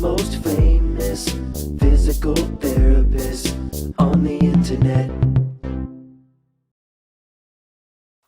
most famous physical therapist on the internet.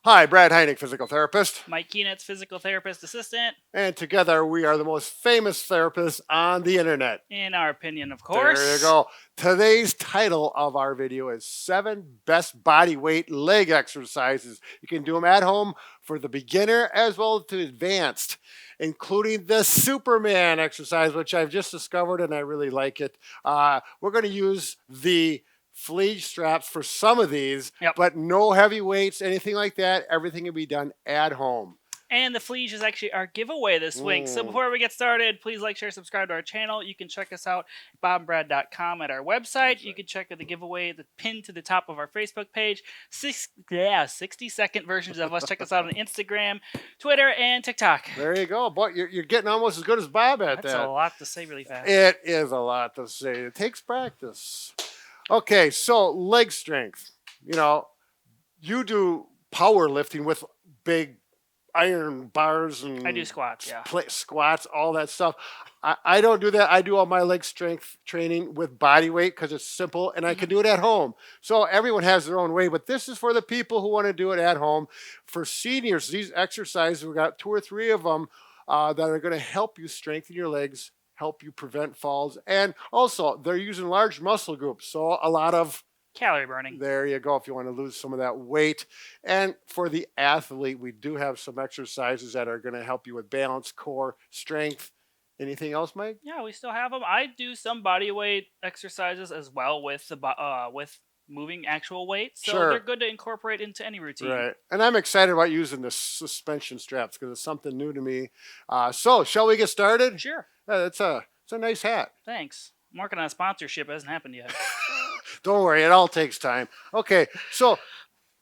Hi, Brad Heineck, physical therapist. Mike Keenitz, physical therapist assistant. And together we are the most famous therapists on the internet. In our opinion, of course. There you go. Today's title of our video is 7 Best Body Weight Leg Exercises. You can do them at home for the beginner as well as the advanced, including the Superman exercise, which I've just discovered and I really like it. We're going to use the Flige straps for some of these, but no heavy weights, anything like that. Everything can be done at home. And the Flige is actually our giveaway this week. So before we get started, please like, share, subscribe to our channel. You can check us out at bobandbrad.com at our website. You can check the giveaway, the pin to the top of our Facebook page. 60-second versions of us. Check us out on Instagram, Twitter, and TikTok. There you go. Boy, you're getting almost as good as Bob at that. That's a lot to say really fast. It is a lot to say. It takes practice. Okay, so leg strength. You know, you do powerlifting with big iron bars and I do squats, yeah. Squats, all that stuff. I don't do that. I do all my leg strength training with body weight because it's simple and I can do it at home. So everyone has their own way, but this is for the people who want to do it at home. For seniors, these exercises, we've got 2 or 3 of them that are going to help you strengthen your legs, help you prevent falls, and also they're using large muscle groups, so a lot of calorie burning. There you go, if you want to lose some of that weight. And for the athlete, we do have some exercises that are going to help you with balance, core, strength. Anything else, Mike? Yeah, we still have them. I do some body weight exercises as well with the with moving actual weight, so they're good to incorporate into any routine. Right, and I'm excited about using the suspension straps because it's something new to me. So, shall we get started? Sure. It's a nice hat. Thanks. I'm working on a sponsorship. It hasn't happened yet. Don't worry, it all takes time. Okay, so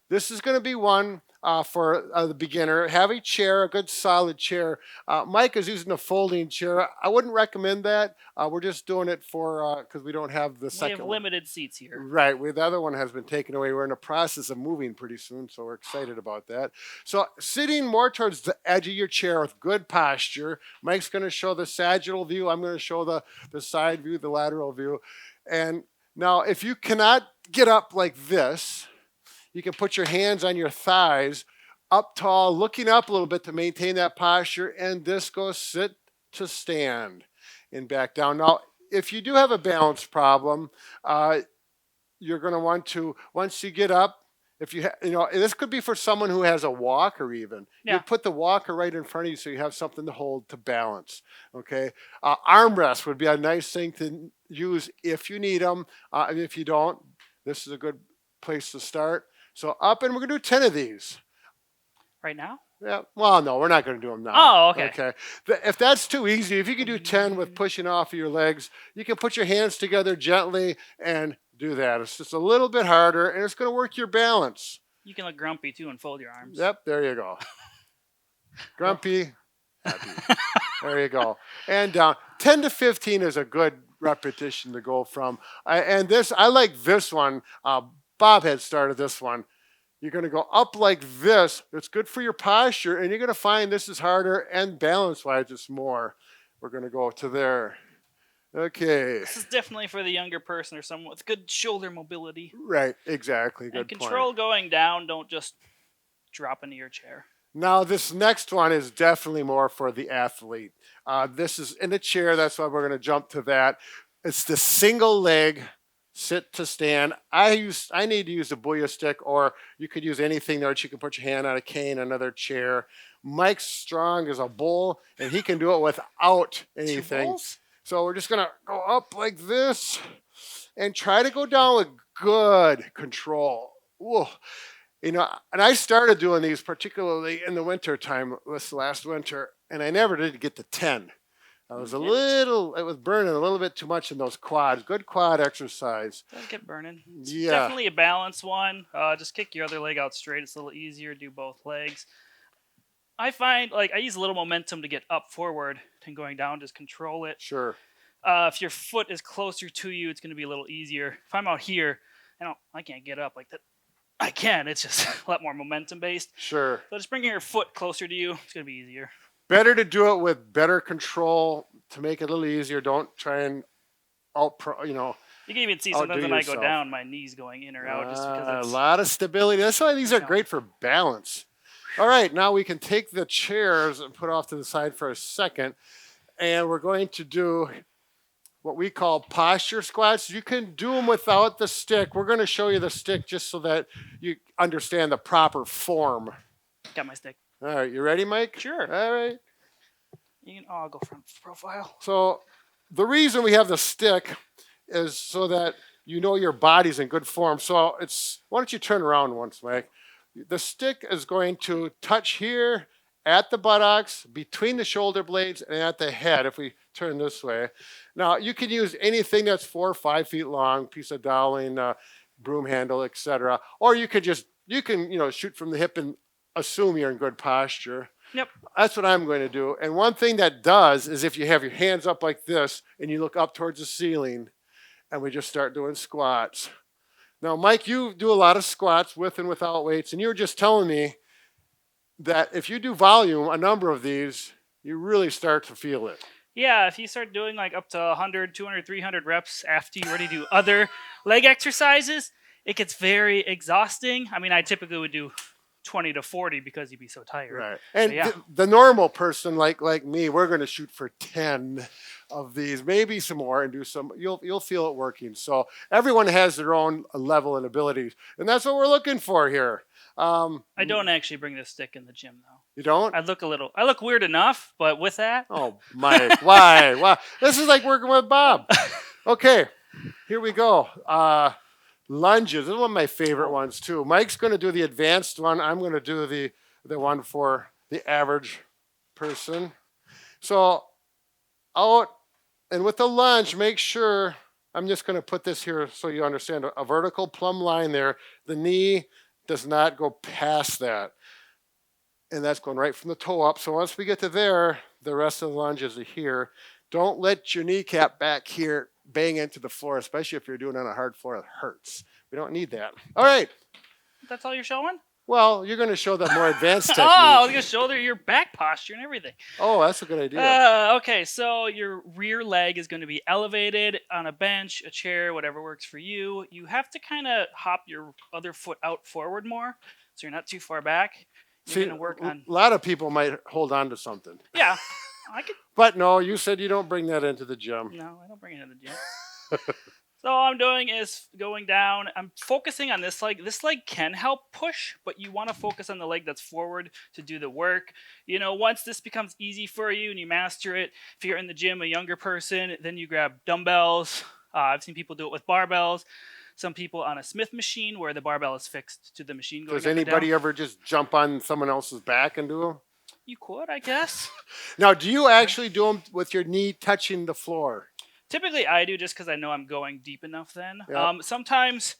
this is going to be one for the beginner. Have a chair, a good solid chair. Mike is using a folding chair. I wouldn't recommend that. We're just doing it for because we don't have the second. We have limited seats here. Right. The other one has been taken away. We're in the process of moving pretty soon, so we're excited about that. So sitting more towards the edge of your chair with good posture. Mike's going to show the sagittal view. I'm going to show the side view, the lateral view. And now if you cannot get up like this, you can put your hands on your thighs, up tall, looking up a little bit to maintain that posture, and this goes sit to stand and back down. Now, if you do have a balance problem, you're going to want to, once you get up, if you this could be for someone who has a walker even. Yeah. You put the walker right in front of you so you have something to hold to balance, okay? Armrests would be a nice thing to use if you need them. And if you don't, this is a good place to start. So up, and we're going to do 10 of these. Right now? Yeah. Well, no, we're not going to do them now. Oh, okay. Okay. If that's too easy, if you can do 10 with pushing off of your legs, you can put your hands together gently and do that. It's just a little bit harder, and it's going to work your balance. You can look grumpy, too, and fold your arms. Yep, there you go. Grumpy, happy. There you go. And down. 10 to 15 is a good repetition to go from. I like this one. Bob had started this one. You're going to go up like this. It's good for your posture, and you're going to find this is harder, and balance-wise, it's more. We're going to go to there. Okay. This is definitely for the younger person or someone with good shoulder mobility. Right, exactly. Good and control point. Going down. Don't just drop into your chair. Now, this next one is definitely more for the athlete. This is in a chair. That's why we're going to jump to that. It's the single leg sit to stand. I need to use a Booyah stick, or you could use anything there that you can put your hand on, a cane, another chair. Mike's strong as a bull, and he can do it without anything. So we're just going to go up like this and try to go down with good control. Whoa. And I started doing these particularly in the winter time, this last winter, and I never did get to 10. I was it was burning a little bit too much in those quads. Good quad exercise. Doesn't get burning. It's yeah. Definitely a balanced one. Just kick your other leg out straight. It's a little easier. Do both legs. I find, I use a little momentum to get up forward and going down. Just control it. Sure. If your foot is closer to you, it's going to be a little easier. If I'm out here, I can't get up like that. I can. It's just a lot more momentum based. Sure. So just bringing your foot closer to you, it's going to be easier. Better to do it with better control to make it a little easier, don't try and out, You can even see outdo sometimes when I go yourself. down, my knees going in or out just because A it's. lot of stability. That's why these are Yeah. great for balance. All right, now we can take the chairs and put off to the side for a second, and we're going to do what we call posture squats. You can do them without the stick. We're going to show you the stick just so that you understand the proper form. Got my stick. All right, you ready, Mike? Sure. All right. You can. Oh, I'll go front profile. So the reason we have the stick is so that you know your body's in good form. So why don't you turn around once, Mike? The stick is going to touch here at the buttocks, between the shoulder blades, and at the head if we turn this way. Now, you can use anything that's 4 or 5 feet long, piece of doweling, broom handle, etc. Or you can shoot from the hip and assume you're in good posture. Yep. That's what I'm going to do. And one thing that does is if you have your hands up like this and you look up towards the ceiling, and we just start doing squats. Now, Mike, you do a lot of squats with and without weights, and you were just telling me that if you do volume, a number of these, you really start to feel it. Yeah, if you start doing like up to 100, 200, 300 reps after you already do other leg exercises, it gets very exhausting. I mean, I typically would do 20 to 40 because you'd be so tired. Right. And yeah. the normal person like me, we're going to shoot for 10 of these, maybe some more, and do some. You'll feel it working. So everyone has their own level and abilities, and that's what we're looking for here. I don't actually bring this stick in the gym though. You don't? I look weird enough, but with that. Oh, Mike, why? Why? This is like working with Bob. Okay, here we go. Lunges. This is one of my favorite ones too. Mike's going to do the advanced one. I'm going to do the one for the average person. So out and with the lunge, make sure, I'm just going to put this here so you understand, a vertical plumb line there. The knee does not go past that. And that's going right from the toe up. So once we get to there, the rest of the lunges are here. Don't let your kneecap back here bang into the floor, especially if you're doing it on a hard floor. It hurts. We don't need that. All right. That's all you're showing? Well, you're going to show the more advanced technique. Oh, I was going to show your back posture and everything. Oh, that's a good idea. Okay, so your rear leg is going to be elevated on a bench, a chair, whatever works for you. You have to kind of hop your other foot out forward more, so you're not too far back. You're going to work on. A lot of people might hold on to something. Yeah, I could. But no, you said you don't bring that into the gym. No, I don't bring it in the gym. So all I'm doing is going down. I'm focusing on this leg. This leg can help push, but you want to focus on the leg that's forward to do the work. Once this becomes easy for you and you master it, if you're in the gym, a younger person, then you grab dumbbells. I've seen people do it with barbells. Some people on a Smith machine where the barbell is fixed to the machine. Does anybody ever just jump on someone else's back and do them? You could, I guess. Now, do you actually do them with your knee touching the floor? Typically, I do just because I know I'm going deep enough then. Yep. Sometimes,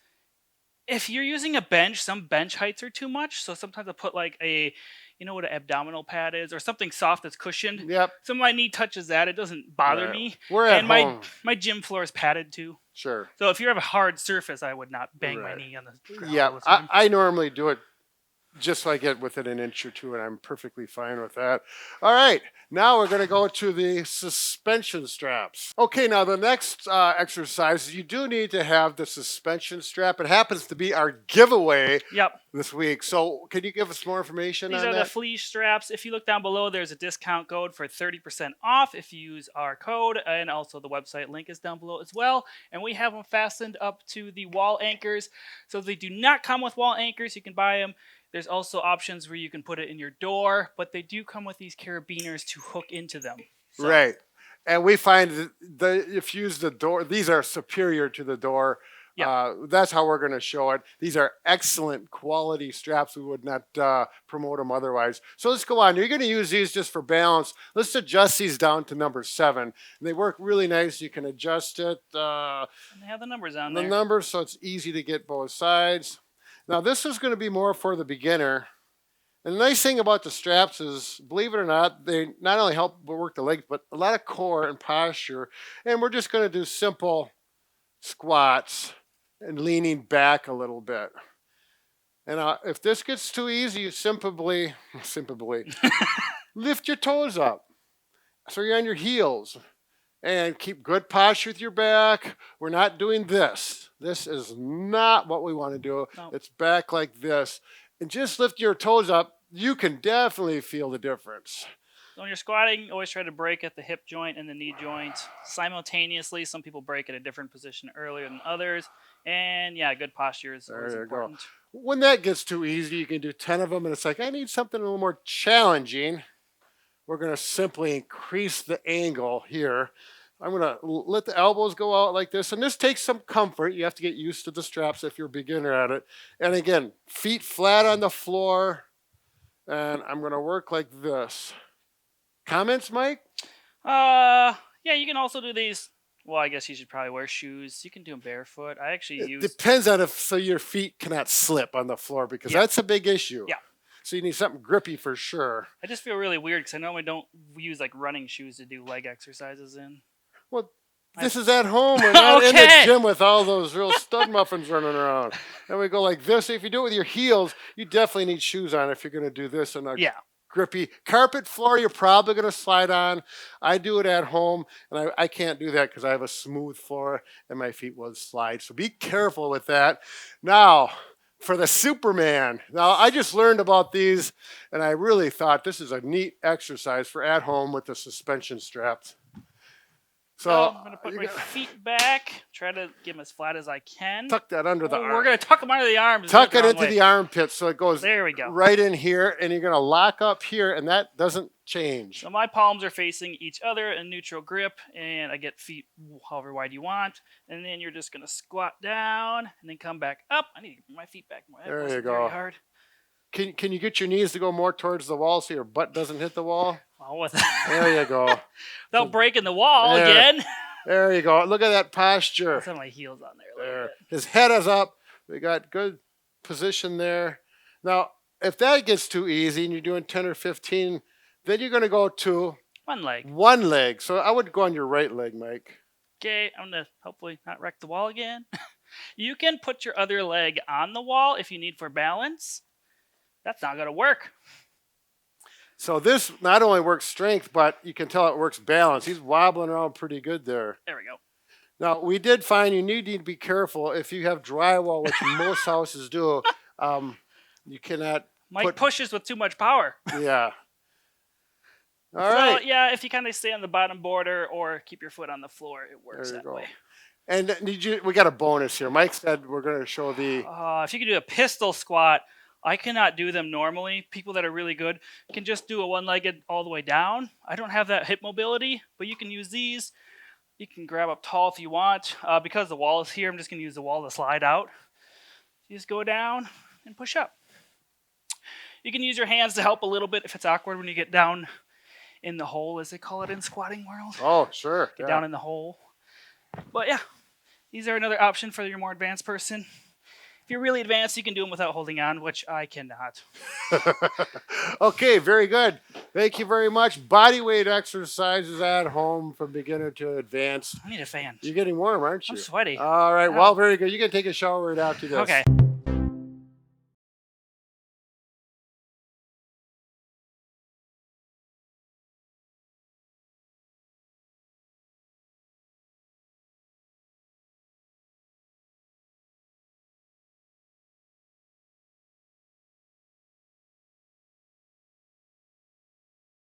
if you're using a bench, some bench heights are too much. So sometimes I put like what an abdominal pad is, or something soft that's cushioned. Yep. So my knee touches that. It doesn't bother me. We're at and home. my gym floor is padded too. Sure. So if you have a hard surface, I would not bang my knee on the ground. Yeah, all the time. I normally do it just so I get within an inch or two, and I'm perfectly fine with that. All right, now we're going to go to the suspension straps. Okay, now the next exercise, you do need to have the suspension strap. It happens to be our giveaway this week. So can you give us more information on that? These are the Flige straps. If you look down below, there's a discount code for 30% off if you use our code, and also the website link is down below as well. And we have them fastened up to the wall anchors. So they do not come with wall anchors. You can buy them. There's also options where you can put it in your door, but they do come with these carabiners to hook into them. So. Right. And we find that if you use the door, these are superior to the door. Yeah. That's how we're going to show it. These are excellent quality straps. We would not promote them otherwise. So let's go on. You're going to use these just for balance. Let's adjust these down to number 7. And they work really nice. You can adjust it. And they have the numbers on there. The numbers, so it's easy to get both sides. Now, this is going to be more for the beginner. And the nice thing about the straps is, believe it or not, they not only help work the legs, but a lot of core and posture. And we're just going to do simple squats and leaning back a little bit. And if this gets too easy, you simply lift your toes up. So you're on your heels. And keep good posture with your back. We're not doing this. This is not what we want to do. No. It's back like this. And just lift your toes up. You can definitely feel the difference. So when you're squatting, always try to break at the hip joint and the knee joint simultaneously. Some people break at a different position earlier than others. And yeah, good posture is always There you go. important. When that gets too easy, you can do 10 of them, and it's like, I need something a little more challenging. We're going to simply increase the angle here. I'm going to let the elbows go out like this, and this takes some comfort. You have to get used to the straps if you're a beginner at it. And again, feet flat on the floor, and I'm going to work like this. Comments, Mike? Yeah, you can also do these. Well, I guess you should probably wear shoes. You can do them barefoot. I actually It use. depends on if so your feet cannot slip on the floor, because Yeah. that's a big issue. Yeah. So you need something grippy for sure. I just feel really weird because I normally don't use like running shoes to do leg exercises in. Well, this is at home. We're not in the Okay. gym with all those real stud muffins running around. And we go like this. If you do it with your heels, you definitely need shoes on if you're going to do this in a Yeah. grippy carpet floor. You're probably going to slide on. I do it at home, and I can't do that because I have a smooth floor and my feet will slide. So be careful with that. Now, for the Superman. Now, I just learned about these, and I really thought this is a neat exercise for at home with the suspension straps. So I'm gonna put you my gotta feet back. Try to get them as flat as I can. tuck that under the Oh, arm. we're gonna tuck them under the arms. Tuck it into the armpit so it goes There we go. right in here, and you're going to lock up here, and that doesn't change. So my palms are facing each other in neutral grip, and I get feet however wide you want. And then you're just gonna squat down and then come back up. I need to get my feet back more. That There you wasn't go. very hard. Can you get your knees to go more towards the wall so your butt doesn't hit the wall? Well, with There you go. without breaking the wall There. again. There you go. Look at that posture. Some of my heels on there. A little There. bit. His head is up. We got good position there. Now, if that gets too easy and you're doing 10 or 15, then you're going to go to One leg. one leg. So I would go on your right leg, Mike. Okay, I'm gonna hopefully not wreck the wall again. You can put your other leg on the wall if you need for balance. That's not gonna work. So this not only works strength, but you can tell it works balance. He's wobbling around pretty good there. There we go. Now, we did find you need to be careful if you have drywall, which most houses do. You cannot Mike pushes with too much power. yeah. All So right. yeah, if you kind of stay on the bottom border or keep your foot on the floor, it works There you that go. way. And we got a bonus here. Mike said we're going to show the. If you can do a pistol squat, I cannot do them normally. People that are really good can just do a one-legged all the way down. I don't have that hip mobility, but you can use these. You can grab up tall if you want. Because the wall is here, I'm just going to use the wall to slide out. You just go down and push up. You can use your hands to help a little bit if it's awkward when you get down in the hole, as they call it in squatting world. Oh, sure. Get down in the hole. But yeah, these are another option for your more advanced person. If you're really advanced, you can do them without holding on, which I cannot. Okay, very good. Thank you very much. Body weight exercises at home from beginner to advanced. I need a fan. You're getting warm, aren't you? I'm sweaty. All right. Well, very good. You can take a shower right after this. Okay.